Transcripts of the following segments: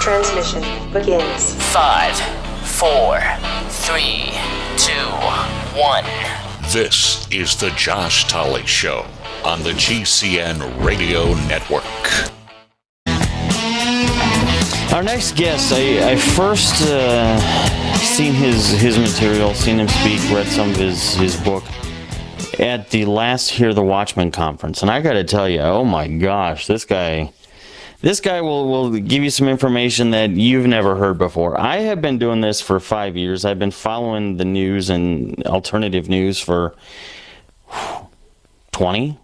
Transmission begins. 5, 4, 3, 2, 1. This is the Josh Tolley Show on the GCN Radio Network. Our next guest, I first seen his material, seen him speak, read some of his book at the last Hear the Watchman conference, and I got to tell you, oh my gosh, this guy will give you some information that you've never heard before. I have been doing this for 5 years. I've been following the news and alternative news for 20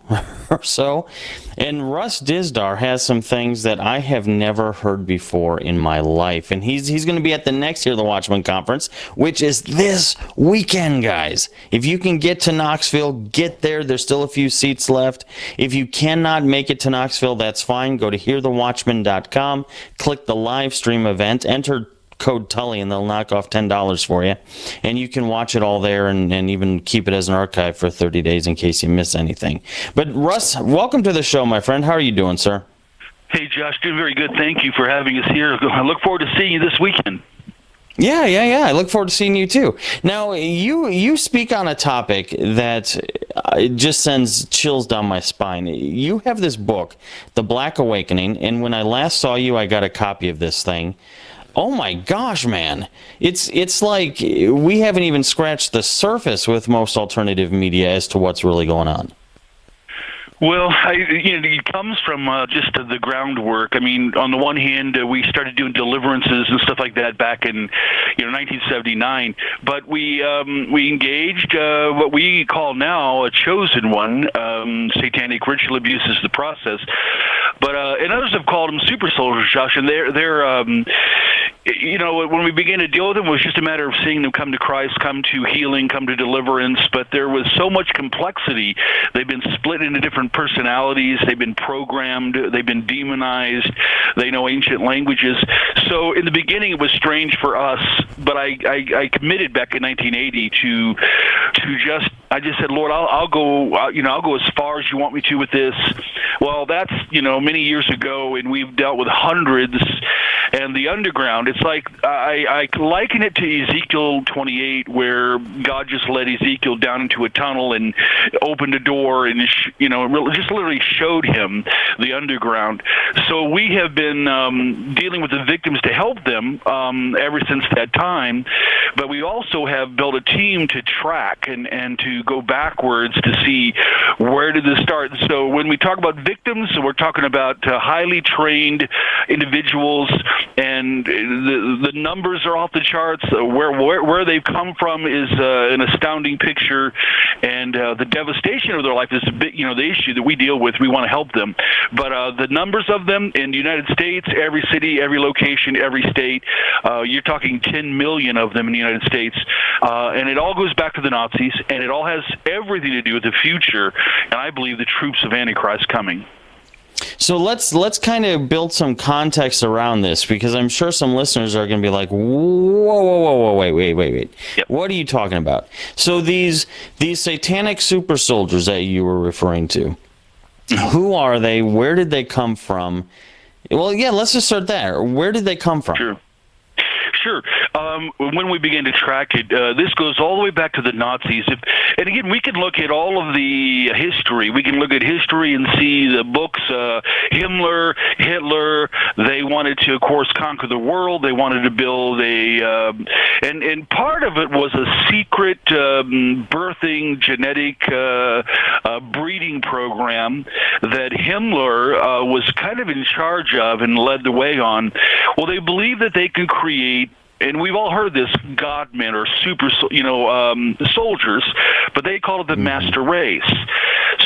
or so. And Russ Dizdar has some things that I have never heard before in my life. And he's going to be at the next Hear the Watchman conference, which is this weekend, guys. If you can get to Knoxville, get there. There's still a few seats left. If you cannot make it to Knoxville, that's fine. Go to hearthewatchman.com, click the live stream event, enter code Tully, and they'll knock off $10 for you. And you can watch it all there and even keep it as an archive for 30 days in case you miss anything. But Russ, welcome to the show, my friend. How are you doing, sir? Hey, Josh, doing very good. Thank you for having us here. I look forward to seeing you this weekend. Yeah. I look forward to seeing you too. Now, you speak on a topic that it just sends chills down my spine. You have this book, The Black Awakening, and when I last saw you, I got a copy of this thing. Oh my gosh, man. It's like we haven't even scratched the surface with most alternative media as to what's really going on. Well, it comes from just the groundwork. I mean, on the one hand, we started doing deliverances and stuff like that back in 1979, but we engaged what we call now a chosen one. Satanic Ritual Abuse is the process, but and others have called them super soldiers, Josh, and they're when we began to deal with them, it was just a matter of seeing them come to Christ, come to healing, come to deliverance, but there was so much complexity. They've been split into different personalities. They've been programmed. They've been demonized. They know ancient languages. So in the beginning, it was strange for us, but I committed back in 1980 to I just said, Lord, I'll go as far as you want me to with this. Well, that's many years ago, and we've dealt with hundreds. And the underground, it's like I liken it to Ezekiel 28, where God just led Ezekiel down into a tunnel and opened a door, and just literally showed him the underground. So we have been dealing with the victims to help them ever since that time. But we also have built a team to track and to go backwards to see where did this start. So when we talk about victims, we're talking about highly trained individuals. And the numbers are off the charts. Where they've come from is an astounding picture, and the devastation of their life is the issue that we deal with. We want to help them, but the numbers of them in the United States, every city, every location, every state, you're talking 10 million of them in the United States, and it all goes back to the Nazis, and it all has everything to do with the future, and I believe the troops of Antichrist coming. So let's kind of build some context around this, because I'm sure some listeners are going to be like, whoa, wait. Yep. What are you talking about? So these satanic super soldiers that you were referring to, who are they? Where did they come from? Well, yeah, let's just start there. Where did they come from? Sure. When we began to track it, this goes all the way back to the Nazis. And again, we can look at all of the history. We can look at history and see the books. Himmler, Hitler, they wanted to, of course, conquer the world. They wanted to build and part of it was a secret birthing, genetic breeding program that Himmler was kind of in charge of and led the way on. Well, they believe that they can create, and we've all heard this, godmen or super, soldiers, but they call it the master race.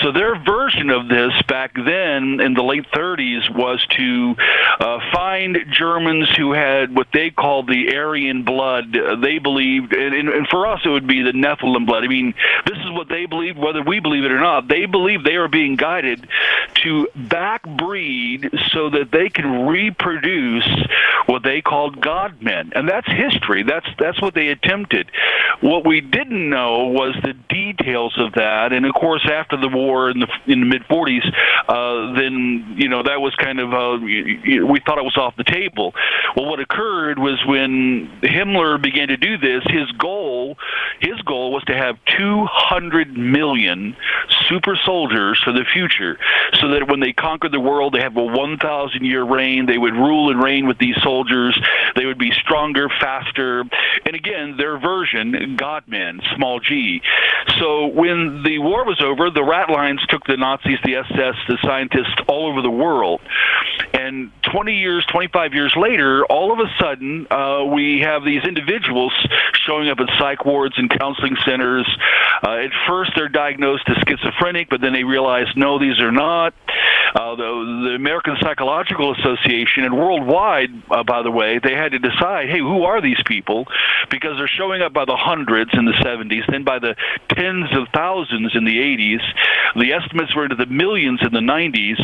So their version of this back then in the late 30s was to find Germans who had what they called the Aryan blood. They believed, and for us it would be the Nephilim blood. I mean, this is what they believed, whether we believe it or not. They believe they are being guided to backbreed so that they can reproduce what they called godmen. And that's history. That's what they attempted. What we didn't know was the details of that. And of course, after the war, war in the mid 40s, then that was kind of we thought it was off the table. Well, what occurred was when Himmler began to do this, his goal was to have 200 million super soldiers for the future, so that when they conquered the world, they have a 1,000-year reign. They would rule and reign with these soldiers. They would be stronger, faster, and again, their version, God-men, small g. So when the war was over, the rat lines took the Nazis, the SS, the scientists all over the world. And 25 years later, all of a sudden, we have these individuals showing up at psych wards and counseling centers. At first, they're diagnosed as schizophrenic, but then they realize, no, these are not. The American Psychological Association, and worldwide, by the way, they had to decide, hey, who are these people? Because they're showing up by the hundreds in the 70s, then by the tens of thousands in the 80s. The estimates were into the millions in the 90s,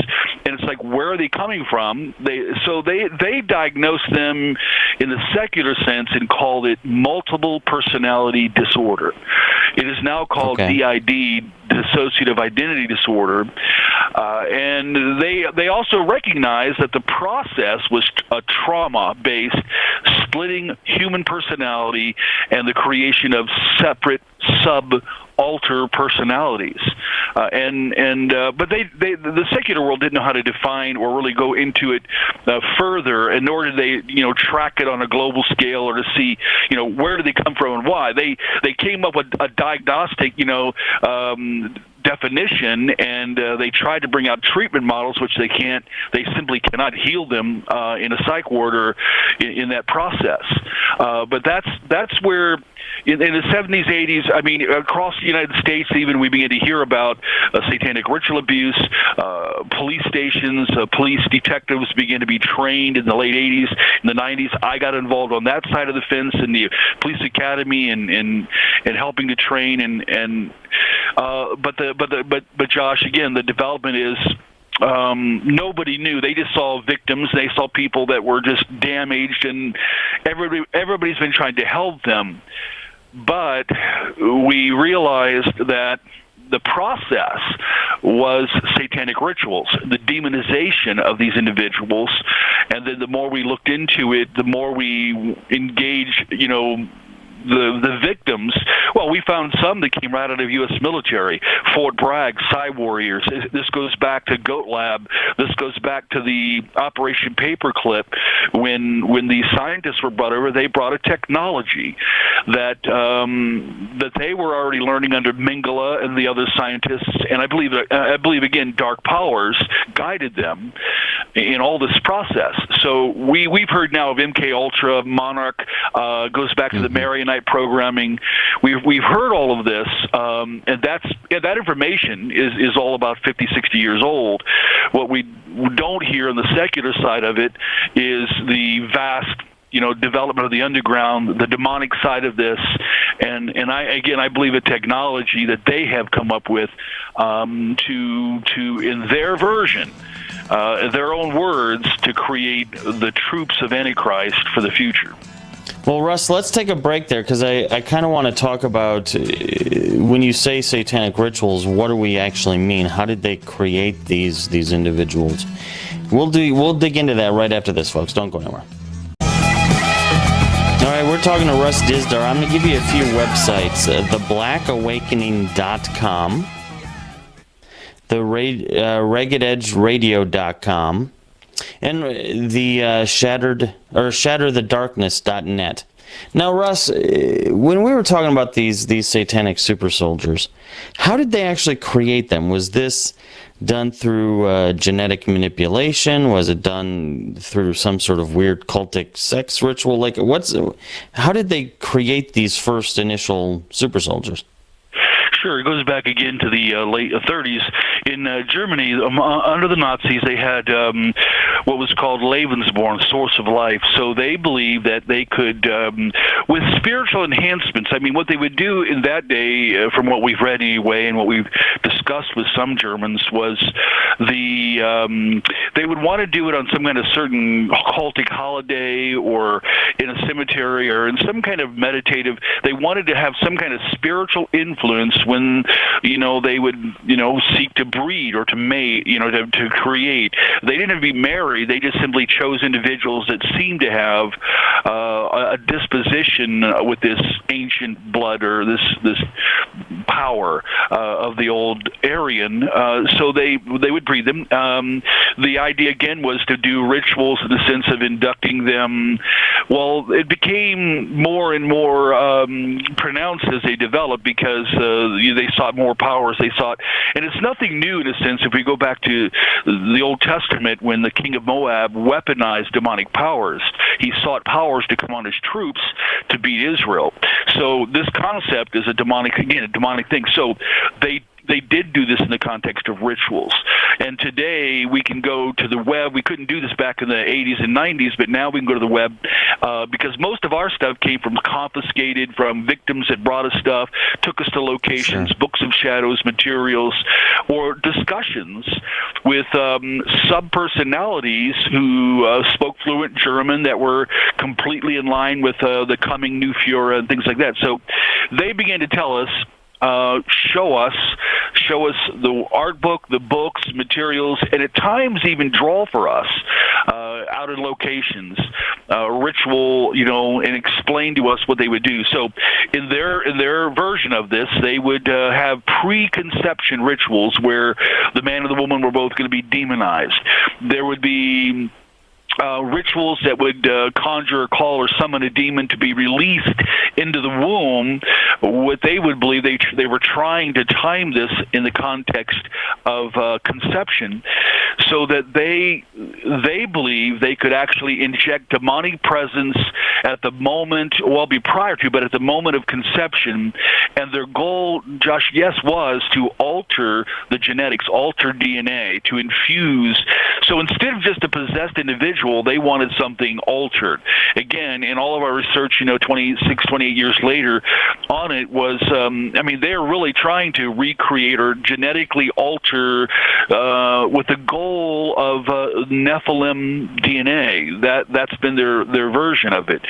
and it's like, where are they coming from? They diagnosed them in the secular sense and called it multiple personality disorder. It is now called DID, dissociative identity disorder, and they also recognized that the process was a trauma-based, splitting human personality and the creation of separate sub-alter personalities, but the secular world didn't know how to define or really go into it further, and nor did they track it on a global scale or to see where did they come from and why. They came up with a diagnostic definition, and they tried to bring out treatment models, which they simply cannot heal them in a psych ward or in that process. But that's where in the 70s, 80s, I mean, across the United States, even we began to hear about satanic ritual abuse. Police stations, police detectives began to be trained in the late 80s, in the 90s. I got involved on that side of the fence in the police academy and helping to train but Josh, again, the development is nobody knew. They just saw victims. They saw people that were just damaged, and everybody's been trying to help them. But we realized that the process was satanic rituals, the demonization of these individuals, and then the more we looked into it, the more we engaged, the victims. Well, we found some that came right out of U.S. military, Fort Bragg, Psy Warriors. This goes back to Goat Lab. This goes back to the Operation Paperclip. When these scientists were brought over, they brought a technology that they were already learning under Mengele and the other scientists, and I believe again, dark powers guided them in all this process. So we've heard now of MK Ultra, Monarch, goes back to the Marionite programming. We've heard all of this, and that information is all about 50, 60 years old. What we don't hear on the secular side of it is the vast development of the underground, the demonic side of this, and I believe a technology that they have come up with to in their version, their own words, to create the troops of Antichrist for the future. Well, Russ, let's take a break there, because I kind of want to talk about, when you say satanic rituals, what do we actually mean? How did they create these individuals? We'll dig into that right after this, folks. Don't go anywhere. All right, we're talking to Russ Dizdar. I'm going to give you a few websites. TheBlackAwakening.com, RaggedEdgeRadio.com, and the ShatterTheDarkness.net. Now, Russ, when we were talking about these satanic super soldiers, how did they actually create them? Was this done through genetic manipulation? Was it done through some sort of weird cultic sex ritual? How did they create these first initial super soldiers? Sure, it goes back again to the late 30s. in Germany, under the Nazis, they had what was called Lebensborn, source of life. So they believed that they could, with spiritual enhancements, I mean, what they would do in that day, from what we've read anyway, and what we've discussed with some Germans, was they would want to do it on some kind of certain cultic holiday, or in a cemetery, or in some kind of meditative. They wanted to have some kind of spiritual influence when, they would, seek to breed or to mate, to create. They didn't have to be married. They just simply chose individuals that seemed to have a disposition with this ancient blood, or this power of the old Aryan. So they would breed them. The idea again was to do rituals in the sense of inducting them. Well, it became more and more pronounced as they developed, because they sought more powers. They sought, and it's nothing new in a sense. If we go back to the Old Testament, when the king of Moab weaponized demonic powers, he sought powers to come on his troops to beat Israel. So this concept is a demonic thing. So they did do this in the context of rituals. And today we can go to the web. We couldn't do this back in the 80s and 90s, but now we can go to the web because most of our stuff came from confiscated, from victims that brought us stuff, took us to locations, books of shadows, materials, or discussions with sub-personalities who spoke fluent German that were completely in line with the coming New Führer and things like that. So they began to tell us, show us the art book, the books, materials, and at times even draw for us out in locations, ritual, and explain to us what they would do. So in their version of this, they would have preconception rituals where the man and the woman were both going to be demonized. There would be rituals that would conjure, call, or summon a demon to be released into the womb. What they would believe, they were trying to time this in the context of conception, so that they believe they could actually inject demonic presence at the moment, well, be prior to, but at the moment of conception. And their goal, Josh, was to alter the genetics, alter DNA, to infuse. So instead of just a possessed individual, they wanted something altered. Again, in all of our research, 26, 28 years later on it was, they're really trying to recreate or genetically alter with the goal of Nephilim DNA. That's been their version of it.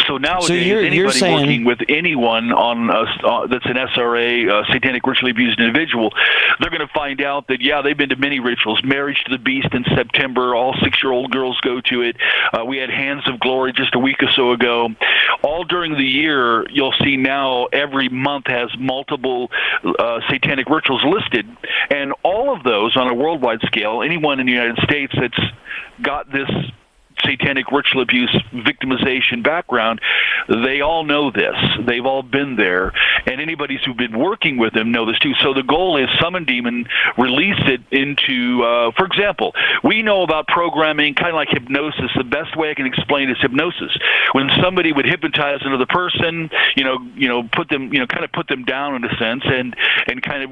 So nowadays, anybody working with anyone on that's an SRA, satanic ritually abused individual, they're going to find out that, they've been to many rituals. Marriage to the Beast in September, all 6-year-old girls go to it. We had Hands of Glory just a week or so ago. All during the year, you'll see now every month has multiple satanic rituals listed. And all of those on a worldwide scale, anyone in the United States that's got this satanic ritual abuse victimization background, they all know this. They've all been there, and anybody who's been working with them know this too. So the goal is summon demon, release it into, for example, we know about programming, kind of like hypnosis. The best way I can explain it is hypnosis. When somebody would hypnotize another person, put them, kind of put them down in a sense, and kind of,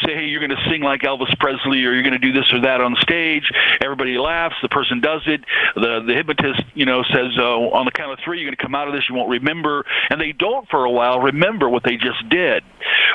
say, hey, you're going to sing like Elvis Presley, or you're going to do this or that on stage. Everybody laughs. The person does it. The hypnotist, says, on the count of 3, you're going to come out of this, you won't remember. And they don't, for a while, remember what they just did.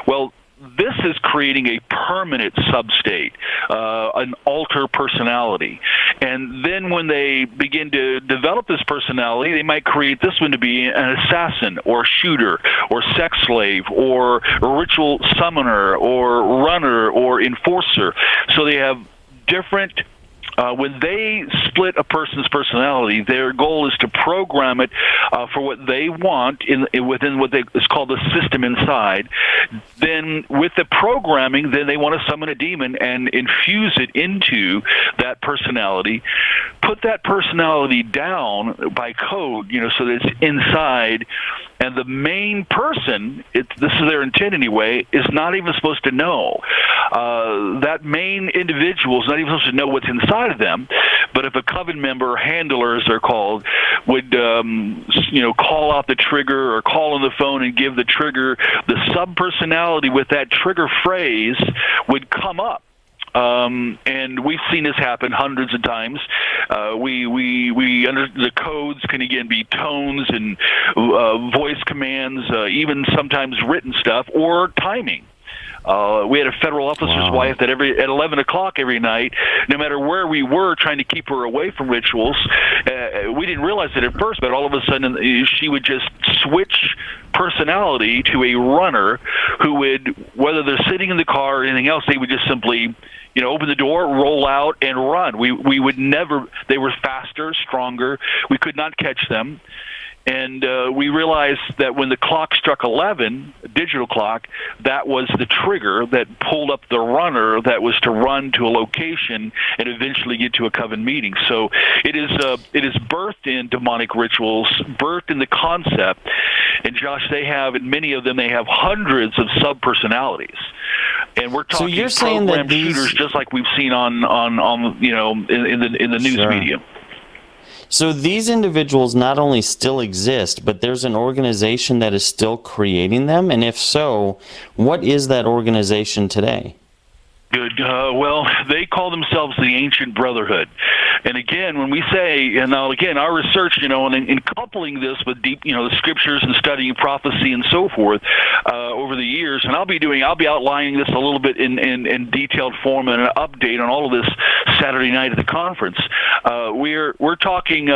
Well, this is creating a permanent substate, an alter personality. And then when they begin to develop this personality, they might create this one to be an assassin or shooter or sex slave or ritual summoner or runner or enforcer. So they have different... when they split a person's personality, their goal is to program it for what they want within what is called the system inside. Then with the programming, then they want to summon a demon and infuse it into that personality, put that personality down by code, so that it's inside. And the main person, this is their intent anyway, is not even supposed to know. That main individual is not even supposed to know what's inside of them, But if a coven member, handler as they're called, would call out the trigger or call on the phone and give the trigger, the subpersonality with that trigger phrase would come up. And we've seen this happen hundreds of times. We under the codes can again be tones and voice commands, even sometimes written stuff or timing. We had a federal officer's wife that at 11 o'clock every night, no matter where we were, trying to keep her away from rituals. We didn't realize it at first, but all of a sudden she would just switch personality to a runner who would, whether they're sitting in the car or anything else, they would just simply open the door, roll out, and run. We would never, they were faster, stronger. We could not catch them. And we realized that when the clock struck 11, digital clock, that was the trigger that pulled up the runner that was to run to a location and eventually get to a coven meeting. So it is birthed in demonic rituals, birthed in the concept. And Josh, many of them, they have hundreds of sub-personalities. And we're talking so you're saying program that these shooters, just like we've seen on in the news media. So these individuals not only still exist, but there's an organization that is still creating them? And if so, what is that organization today? Good. Well, they call themselves the Ancient Brotherhood. And again, when we say, and now again, our research, and in coupling this with deep, the scriptures and studying prophecy and so forth over the years, and I'll be outlining this a little bit in detailed form and an update on all of this Saturday night at the conference. We're talking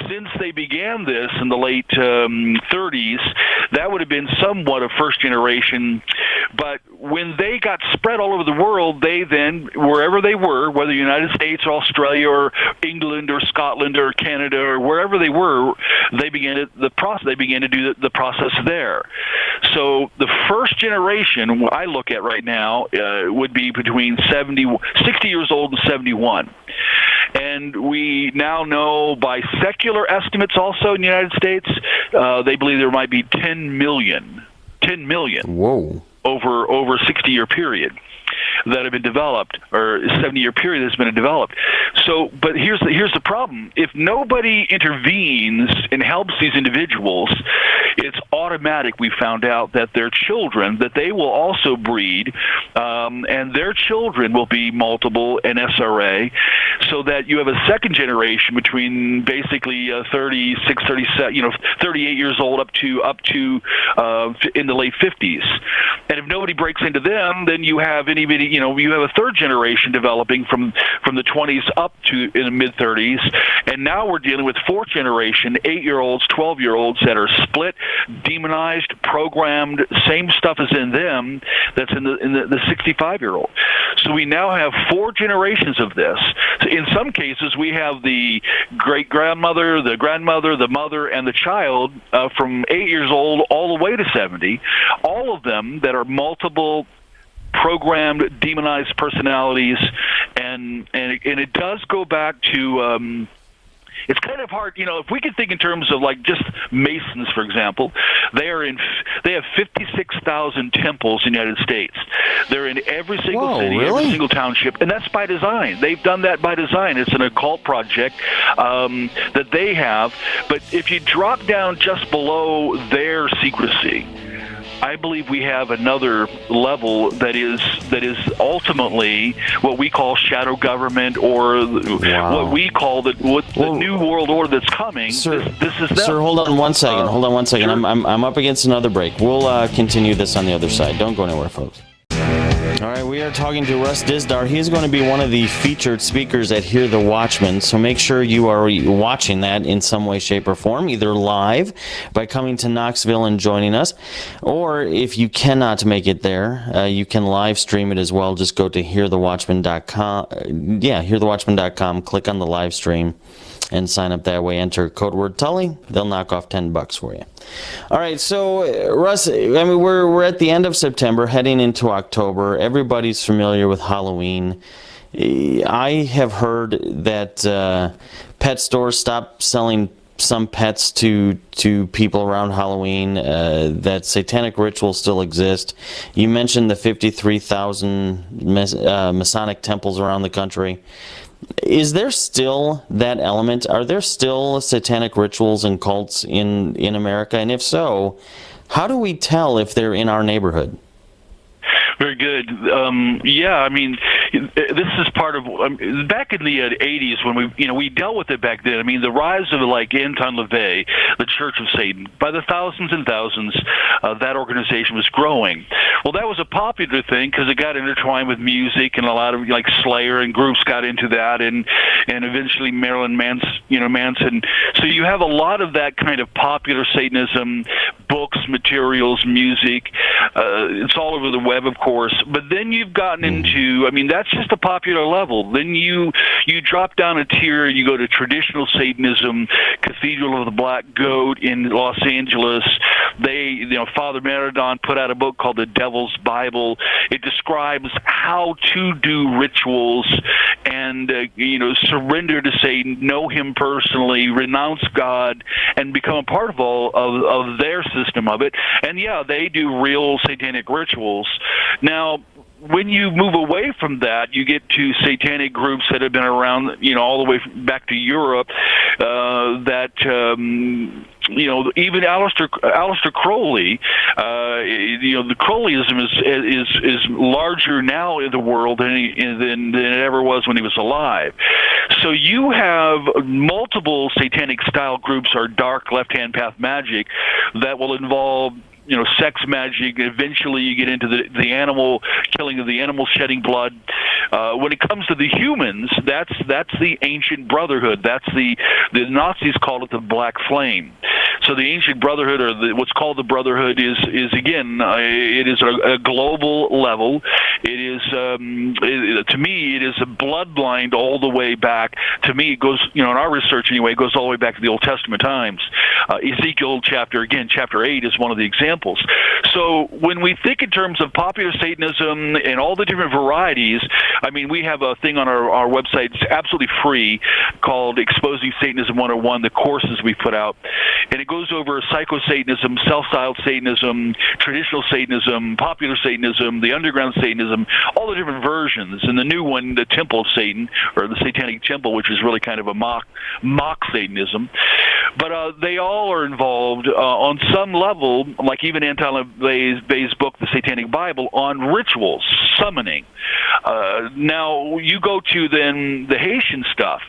since they began this in the late 30s, that would have been somewhat of first generation, but when they got spread all over the world, they then, wherever they were, whether United States or Australia or England or Scotland or Canada or wherever they were, they began to do the process there. So the first generation I look at right now would be between 60 years old and 71. And we now know by secular estimates also in the United States, they believe there might be 10 million. Whoa. Over a 60-year period that have been developed, or a 70-year period that's been developed. So, but here's the problem. If nobody intervenes and helps these individuals, it's automatic, we found out, that their children, that they will also breed, and their children will be multiple and SRA, so that you have a second generation between basically 36, 37, 38 years old up to in the late 50s. And if nobody breaks into them, then you have you have a third generation developing from the 20s up to in the mid 30s, and now we're dealing with fourth generation, 8-year-olds, 12-year-olds that are split, demonized, programmed, same stuff as in them that's in the 65-year-old. So we now have 4 generations of this. So in some cases, we have the great-grandmother, the grandmother, the mother, and the child from 8 years old all the way to 70, all of them that are multiple programmed, demonized personalities, and it does go back to it's kind of hard, if we could think in terms of like just Masons, for example, they have 56,000 temples in the United States. They're in every single city, really? every single township, and that's by design. They've done that by design. It's an occult project that they have. But if you drop down just below their secrecy, I believe we have another level that is ultimately what we call shadow government, or what we call the new world order that's coming. Sir, this is them. Sir, hold on one second. Sure. I'm up against another break. We'll continue this on the other side. Don't go anywhere, folks. All right, we are talking to Russ Dizdar. He's going to be one of the featured speakers at Hear the Watchman, so make sure you are watching that in some way, shape, or form, either live by coming to Knoxville and joining us, or if you cannot make it there, you can live stream it as well. Just go to hearthewatchman.com. Hearthewatchman.com, click on the live stream, and sign up that way. Enter code word Tully. They'll knock off $10 for you. All right, so Russ, we're at the end of September, heading into October. Everybody's familiar with Halloween. I have heard that pet stores stopped selling some pets to people around Halloween, that Satanic Rituals still exist. You mentioned the 53,000 Masonic temples around the country. Is there still that element? Are there still satanic rituals and cults in America? And if so, how do we tell if they're in our neighborhood? Very good. Yeah, I mean, this is part of back in the 80s when we dealt with it back then. I mean, the rise of like Anton LaVey, the Church of Satan, by the thousands and thousands, that organization was growing. Well, that was a popular thing because it got intertwined with music, and a lot of like Slayer and groups got into that, and eventually Marilyn Manson. So you have a lot of that kind of popular Satanism, books, materials, music. It's all over the web, of course. But then you've gotten into, I mean, that's just a popular level. Then you drop down a tier, you go to traditional Satanism, Cathedral of the Black Goat in Los Angeles. Father Meridon put out a book called The Devil's Bible. It describes how to do rituals and, surrender to Satan, know him personally, renounce God, and become a part of their system of it. And yeah, they do real satanic rituals. Now, when you move away from that, you get to satanic groups that have been around, all the way back to Europe, even Aleister Crowley, the Crowleyism is larger now in the world than it ever was when he was alive. So you have multiple satanic style groups or dark left-hand path magic that will involve sex magic. Eventually you get into the animal killing of the animals, shedding blood. When it comes to the humans, that's the Ancient Brotherhood. That's the Nazis called it the Black Flame. So the Ancient Brotherhood, or what's called the Brotherhood, is again, it is a global level. It is, to me, it is a bloodline all the way back. To me, it goes, in our research anyway, it goes all the way back to the Old Testament times. Ezekiel chapter 8 is one of the examples. So when we think in terms of popular Satanism and all the different varieties, I mean, we have a thing on our website, it's absolutely free, called Exposing Satanism 101, the courses we put out. And it goes over psycho-Satanism, self-styled Satanism, traditional Satanism, popular Satanism, the underground Satanism, all the different versions. And the new one, the Temple of Satan, or the Satanic Temple, which is really kind of a mock Satanism. But they all are involved on some level, like even Anton LaVey's book, The Satanic Bible, on rituals, summoning. Now, you go to then the Haitian stuff.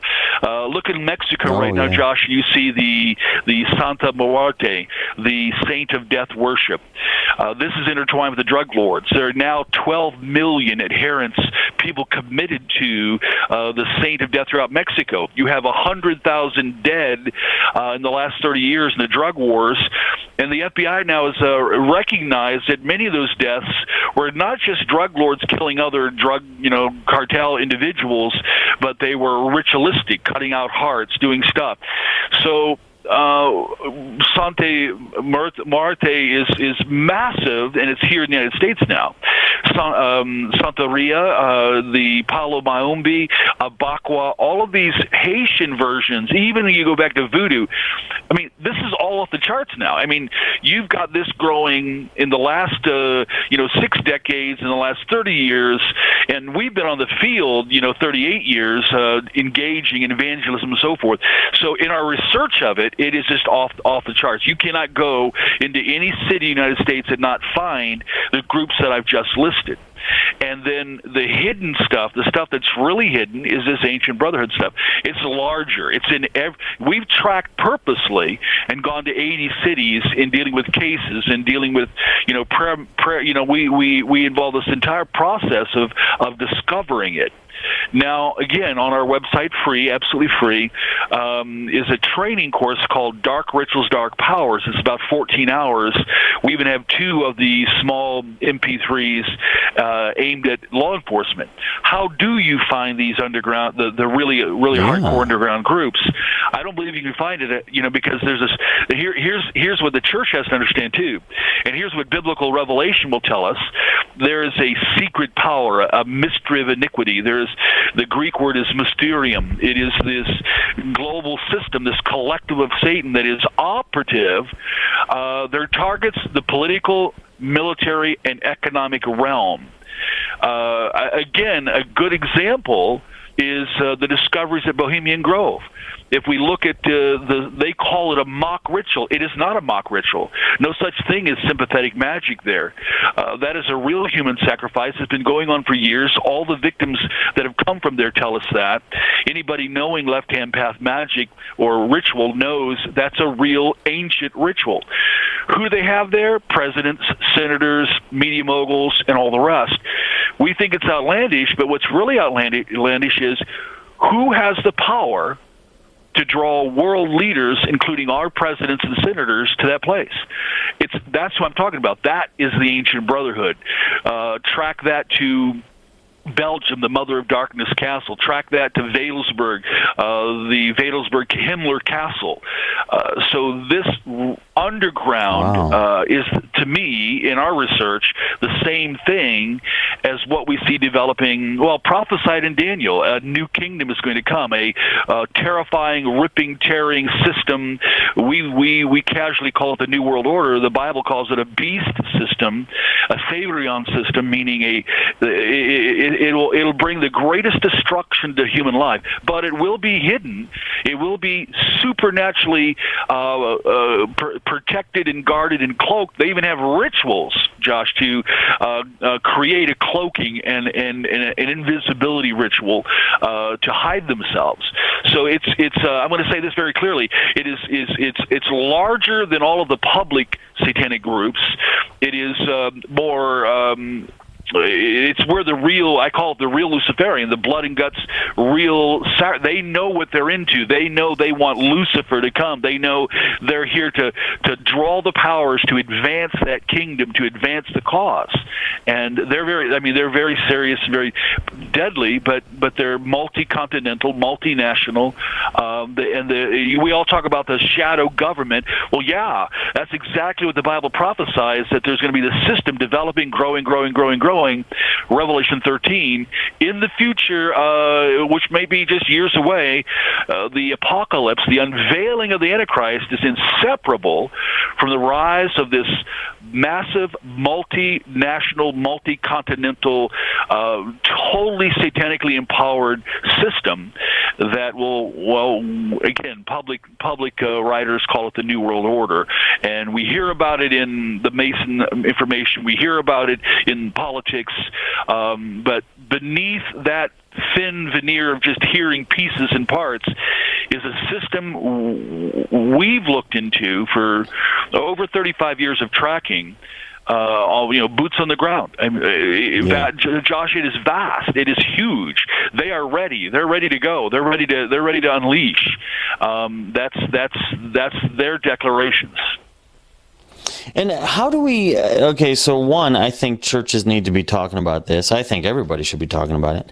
Look in Mexico now, Josh, you see the Santa Muerte, the Saint of Death worship. This is intertwined with the drug lords. There are now 12 million adherents, people committed to the Saint of Death throughout Mexico. You have 100,000 dead in the last 30 years in the drug wars, and the FBI now has recognized that many of those deaths were not just drug lords killing other drug, cartel individuals, but they were ritualistic, cutting out hearts, doing stuff. So Santa Muerte is massive, and it's here in the United States now. Santeria, the Palo Mayombe, Abakwa, all of these Haitian versions, even when you go back to voodoo, I mean, this is all off the charts now. I mean, you've got this growing in the last, 6 decades, in the last 30 years, and we've been on the field, 38 years, engaging in evangelism and so forth. So in our research of it, it is just off the charts. You cannot go into any city in the United States and not find the groups that I've just listed. And then the hidden stuff, the stuff that's really hidden, is this Ancient Brotherhood stuff. It's larger. It's in we've tracked purposely and gone to 80 cities in dealing with cases and dealing with, prayer. We involve this entire process of discovering it. Now, again, on our website, free, absolutely free, is a training course called Dark Rituals, Dark Powers. It's about 14 hours. We even have 2 of the small MP3s aimed at law enforcement. How do you find these underground, the really hardcore underground groups? I don't believe you can find it, because there's this. Here's what the church has to understand too, and here's what biblical revelation will tell us. There is a secret power, a mystery of iniquity. The Greek word is mysterium. It is this global system, this collective of Satan that is operative. Their targets the political, military, and economic realm. Again, a good example is the discoveries at Bohemian Grove. If we look at they call it a mock ritual. It is not a mock ritual. No such thing as sympathetic magic there. That is a real human sacrifice. It's been going on for years. All the victims that have come from there tell us that. Anybody knowing left-hand path magic or ritual knows that's a real ancient ritual. Who do they have there? Presidents, senators, media moguls, and all the rest. We think it's outlandish, but what's really outlandish is who has the power to draw world leaders, including our presidents and senators, to that place. That's what I'm talking about. That is the Ancient Brotherhood. Track that to Belgium, the Mother of Darkness Castle. Track that to Wewelsburg, the Wewelsburg Himmler Castle. So this underground is, to me, in our research, the same thing as what we see developing, prophesied in Daniel. A new kingdom is going to come, a terrifying, ripping, tearing system. We casually call it the New World Order. The Bible calls it a beast system, a Therion system, meaning it'll bring the greatest destruction to human life, but it will be hidden. It will be supernaturally protected and guarded and cloaked. They even have rituals, Josh, to create a cloaking and an invisibility ritual to hide themselves. So it's I'm going to say this very clearly. It's larger than all of the public satanic groups. It is more. It's where the real, I call it the real Luciferian, the blood and guts real, they know what they're into. They know they want Lucifer to come. They know they're here to draw the powers to advance that kingdom, to advance the cause. And they're very serious, very deadly, but they're multi-continental, multinational. We all talk about the shadow government. Well, yeah, that's exactly what the Bible prophesies, that there's going to be this system developing, growing, Revelation 13. In the future, which may be just years away, the apocalypse, the unveiling of the Antichrist is inseparable from the rise of this massive, multinational, multi-continental, totally satanically empowered system that will, again, public writers call it the New World Order. And we hear about it in the Mason information. We hear about it in politics. But beneath that thin veneer of just hearing pieces and parts is a system we've looked into for over 35 years of tracking. Boots on the ground. Josh, it is vast. It is huge. They are ready. They're ready to go. They're ready to unleash. That's their declarations. And how do we, so one, I think churches need to be talking about this. I think everybody should be talking about it.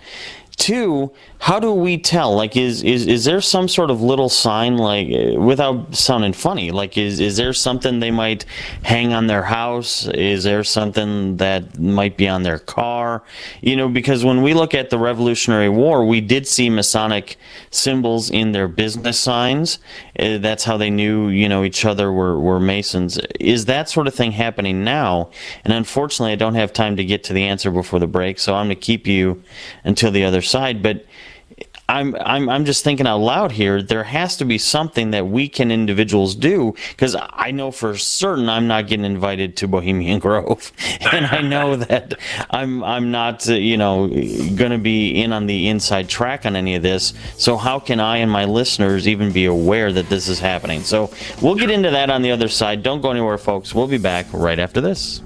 Two, how do we tell? Like, is there some sort of little sign, like, without sounding funny, like, is there something they might hang on their house? Is there something that might be on their car? Because when we look at the Revolutionary War, we did see Masonic symbols in their business signs. That's how they knew, each other were Masons. Is that sort of thing happening now? And unfortunately, I don't have time to get to the answer before the break, so I'm going to keep you until the other side. But I'm just thinking out loud here. There has to be something that we can individuals do, because I know for certain I'm not getting invited to Bohemian Grove, and I know that I'm not going to be in on the inside track on any of this. So how can I and my listeners even be aware that this is happening? So we'll get into that on the other side. Don't go anywhere, folks. We'll be back right after this.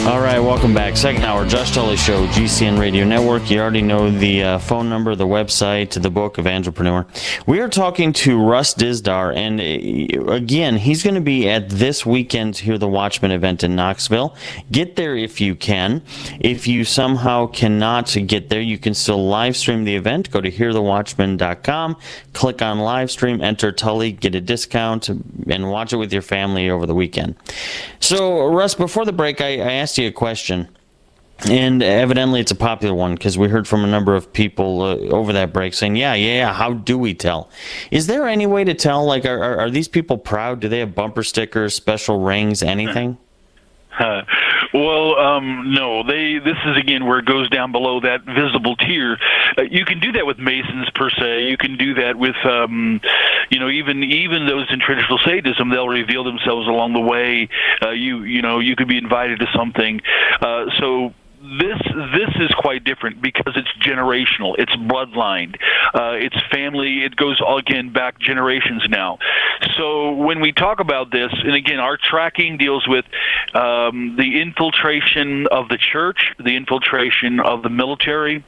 All right, welcome back. Second hour, Josh Tully Show, GCN Radio Network. You already know the phone number, the website, the book, Evangelpreneur. We are talking to Russ Dizdar, and again, he's going to be at this weekend's Hear the Watchman event in Knoxville. Get there if you can. If you somehow cannot get there, you can still live stream the event. Go to hearthewatchman.com, click on live stream, enter Tully, get a discount, and watch it with your family over the weekend. So, Russ, before the break, I asked you a question, and evidently it's a popular one, because we heard from a number of people over that break saying, yeah, how do we tell? Is there any way to tell? Like, are these people proud? Do they have bumper stickers, special rings, anything? Well, no. This is again where it goes down below that visible tier. You can do that with Masons per se. You can do that with, even those in traditional Satanism. They'll reveal themselves along the way. You could be invited to something. So. This is quite different because it's generational, it's bloodlined, it's family, it goes again back generations now. So when we talk about this, and again, our tracking deals with the infiltration of the church, the infiltration of the military.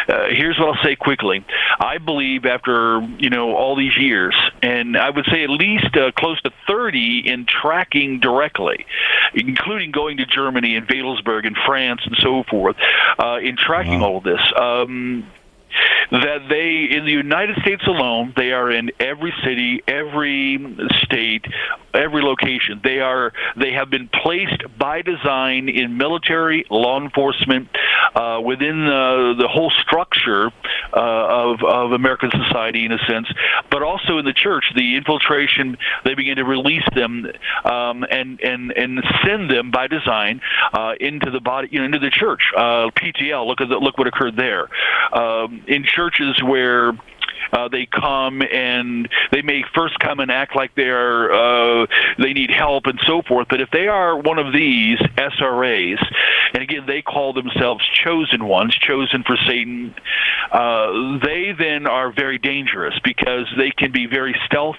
Here's what I'll say quickly. I believe after all these years, and I would say at least close to 30 in tracking directly, including going to Germany and Wädelsburg and France and so forth, in tracking all of this, that they, in the United States alone, they are in every city, every state, every location. They have been placed by design in military, law enforcement, within the whole structure of American society, in a sense, but also in the church. The infiltration, they begin to release them and send them by design into the body, into the church. PTL, look what occurred there. In churches where they come and they may first come and act like they need help and so forth, but if they are one of these SRAs, and again they call themselves chosen ones, chosen for Satan, they then are very dangerous because they can be very stealth.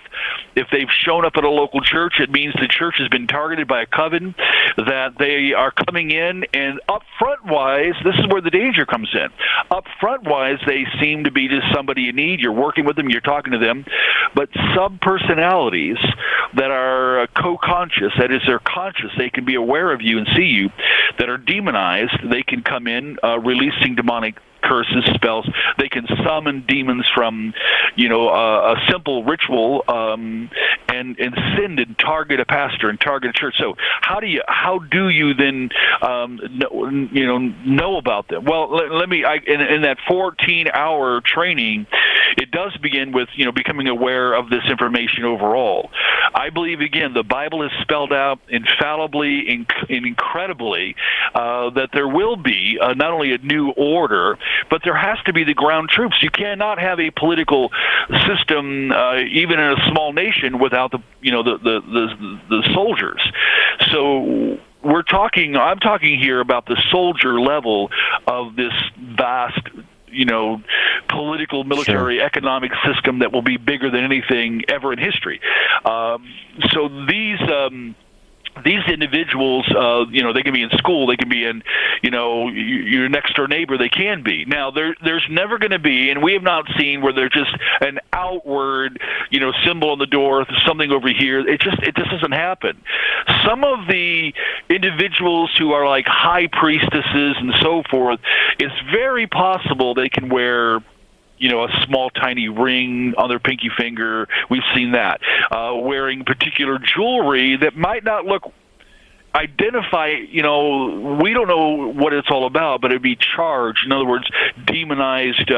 If they've shown up at a local church, it means the church has been targeted by a coven, that they are coming in, and up front wise, this is where the danger comes in. Up front wise, they seem to be just somebody you need. You're working with them, you're talking to them, but sub-personalities that are co-conscious, that is, they're conscious, they can be aware of you and see you, that are demonized, they can come in releasing demonic curses, spells. They can summon demons from, a simple ritual, and send and target a pastor and target a church. So how do you then know about them? Well, let me. In that 14-hour training, it does begin with becoming aware of this information overall. I believe again the Bible is spelled out infallibly and incredibly that there will be not only a new order, but there has to be the ground troops. You cannot have a political system, even in a small nation, without the soldiers. So I'm talking here about the soldier level of this vast, political, military, economic system that will be bigger than anything ever in history. So these individuals, they can be in school, they can be in, your next door neighbor, they can be. Now, there's never going to be, and we have not seen where there's just an outward, symbol on the door, something over here. It just doesn't happen. Some of the individuals who are like high priestesses and so forth, it's very possible they can wear a small, tiny ring on their pinky finger. We've seen that. Wearing particular jewelry that might not identify, we don't know what it's all about, but it'd be charged. In other words, demonized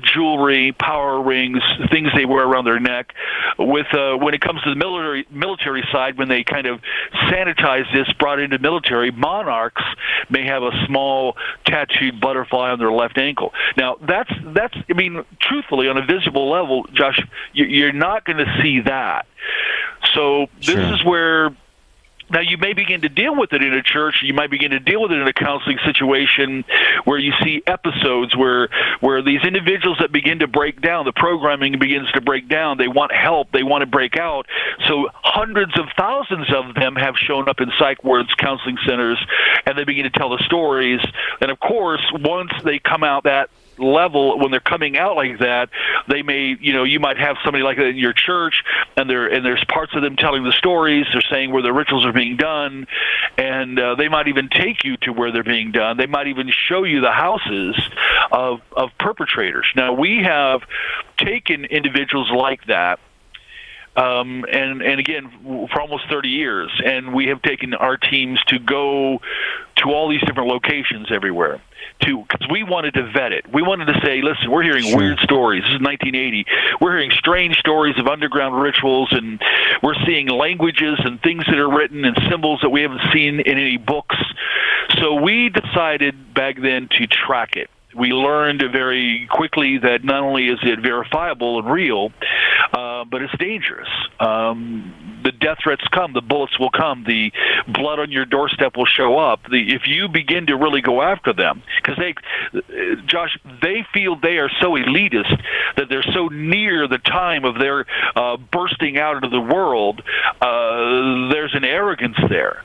jewelry, power rings, things they wear around their neck. With when it comes to the military side, when they kind of sanitize this, brought into military, monarchs may have a small tattooed butterfly on their left ankle. Now, that's truthfully, on a visible level, Josh, you're not going to see that. So this is where. Now, you may begin to deal with it in a church. You might begin to deal with it in a counseling situation where you see episodes where these individuals that begin to break down, the programming begins to break down. They want help. They want to break out. So hundreds of thousands of them have shown up in psych wards, counseling centers, and they begin to tell the stories. And, of course, once they come out that level, when they're coming out like that, they may, you might have somebody like that in your church, and there's parts of them telling the stories. They're saying where the rituals are being done, and they might even take you to where they're being done. They might even show you the houses of perpetrators. Now, we have taken individuals like that and again, for almost 30 years. And we have taken our teams to go to all these different locations everywhere, because we wanted to vet it. We wanted to say, listen, we're hearing weird stories. This is 1980. We're hearing strange stories of underground rituals, and we're seeing languages and things that are written and symbols that we haven't seen in any books. So we decided back then to track it. We learned very quickly that not only is it verifiable and real, but it's dangerous. The death threats come, the bullets will come, the blood on your doorstep will show up. If you begin to really go after them, because Josh, they feel they are so elitist that they're so near the time of their bursting out into the world. There's an arrogance there.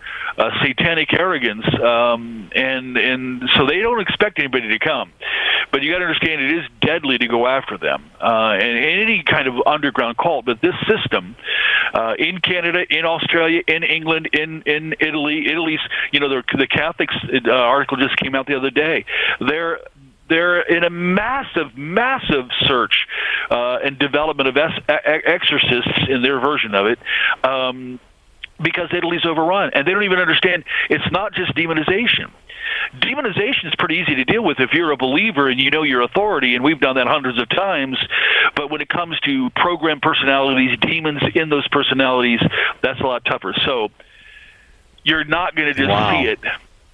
Satanic arrogance, and so they don't expect anybody to come. But you got to understand, it is deadly to go after them, and any kind of underground cult. But this system, in Canada, in Australia, in England, in Italy, Italy's, the Catholics article just came out the other day. They're in a massive search and development of exorcists in their version of it. Because Italy's overrun, and they don't even understand it's not just demonization. Demonization is pretty easy to deal with if you're a believer and you know your authority, and we've done that hundreds of times. But when it comes to program personalities, demons in those personalities, that's a lot tougher. So you're not going to just see it.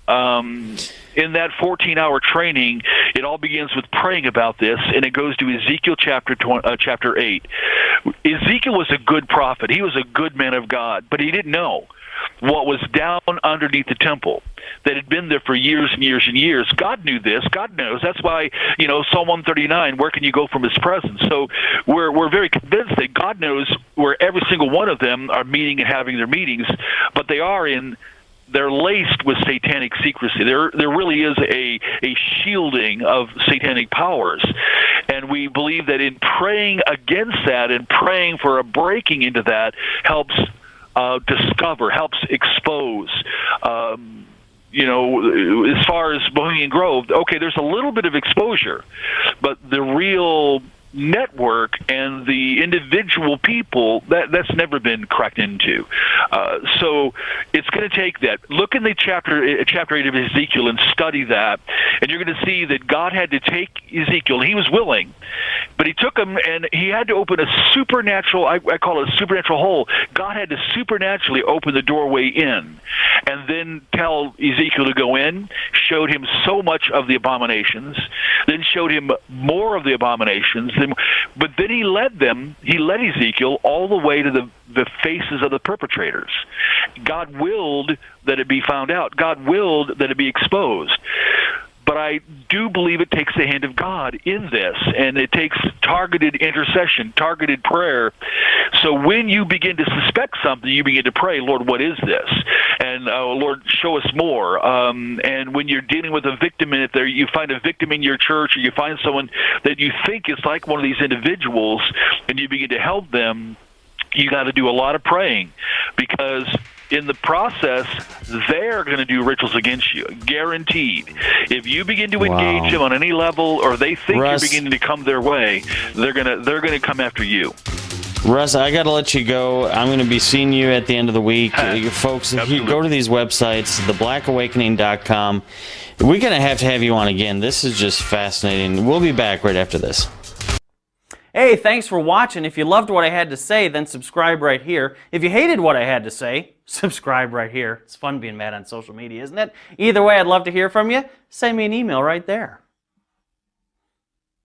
In that 14-hour training, it all begins with praying about this, and it goes to Ezekiel chapter 8. Ezekiel was a good prophet. He was a good man of God, but he didn't know what was down underneath the temple that had been there for years and years and years. God knew this. God knows. That's why, Psalm 139, where can you go from his presence? So we're very convinced that God knows where every single one of them are meeting and having their meetings, but they're laced with satanic secrecy. There really is a shielding of satanic powers. And we believe that in praying against that and praying for a breaking into that helps discover, helps expose. As far as Bohemian Grove, okay, there's a little bit of exposure, but the real network and the individual people, that's never been cracked into. So it's going to take that. Look in the chapter 8 of Ezekiel and study that, and you're going to see that God had to take Ezekiel, and he was willing, but he took him and he had to open a supernatural, I call it a supernatural hole. God had to supernaturally open the doorway in, and then tell Ezekiel to go in, showed him so much of the abominations, then showed him more of the abominations, but then he led Ezekiel all the way to the faces of the perpetrators. God willed that it be found out. God willed that it be exposed. But I do believe it takes the hand of God in this, and it takes targeted intercession, targeted prayer. So when you begin to suspect something, you begin to pray, Lord, what is this? And Lord, show us more. And when you're dealing with a victim in it, there you find a victim in your church, or you find someone that you think is like one of these individuals, and you begin to help them, you got to do a lot of praying, because in the process, they're going to do rituals against you, guaranteed. If you begin to engage them on any level, or they think you're beginning to come their way, they're going to come after you. Russ, I got to let you go. I'm going to be seeing you at the end of the week. Folks, if you go to these websites, theblackawakening.com, we're going to have you on again. This is just fascinating. We'll be back right after this. Hey, thanks for watching. If you loved what I had to say, then subscribe right here. If you hated what I had to say, subscribe right here. It's fun being mad on social media, isn't it? Either way, I'd love to hear from you. Send me an email right there.